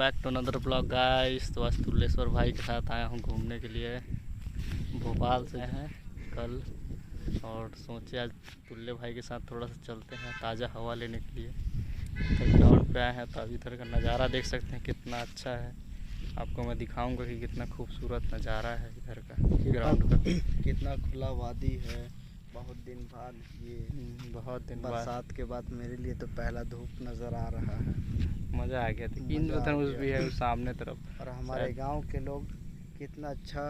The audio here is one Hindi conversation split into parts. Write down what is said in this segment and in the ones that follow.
Back to another blog guys. तो आज तुल्लेश्वर भाई के साथ आया हूँ घूमने के लिए। भोपाल से हैं कल और सोचे आज तुल्ले भाई के साथ थोड़ा सा चलते हैं ताज़ा हवा लेने के लिए। तो ग्राउंड पे आए हैं तो अभी इधर का नज़ारा देख सकते हैं कितना अच्छा है। आपको मैं दिखाऊंगा कि कितना खूबसूरत नज़ारा है इधर का ग्राउंड का। कितना खुला वादी है। बहुत दिन बाद बहुत दिन बाद बरसात के बाद मेरे लिए तो पहला धूप नज़र आ रहा है। मज़ा आ गया था। इंद्रधनुष भी है सामने तरफ। और हमारे गांव के लोग कितना अच्छा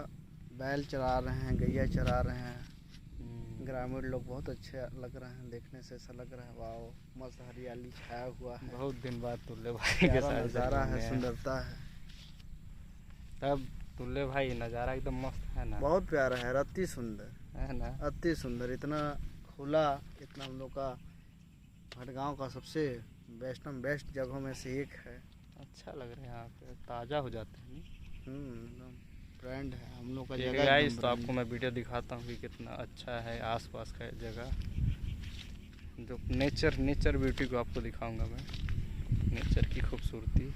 बैल चरा रहे हैं, गैया चरा रहे हैं। ग्रामीण लोग बहुत अच्छे लग रहे हैं, देखने से ऐसा लग रहा है वाह मस्त हरियाली छाया हुआ है। बहुत दिन बाद तुल्ले भाई के साथ नज़ारा है, सुंदरता है। तब तुल्ले भाई नज़ारा एकदम मस्त है ना, बहुत प्यारा है, अति सुंदर है ना, अति सुंदर। इतना खुला, इतना हम लोग का भटगांव का सबसे बेस्ट जगहों में से एक है। अच्छा लग रहा है यहाँ पे, ताज़ा हो जाते हैं। एकदम ब्रांड है हम लोग का जगह। गाइस तो आपको मैं वीडियो दिखाता हूँ कि कितना अच्छा है आसपास का जगह। जो नेचर ब्यूटी को आपको दिखाऊंगा मैं, नेचर की खूबसूरती।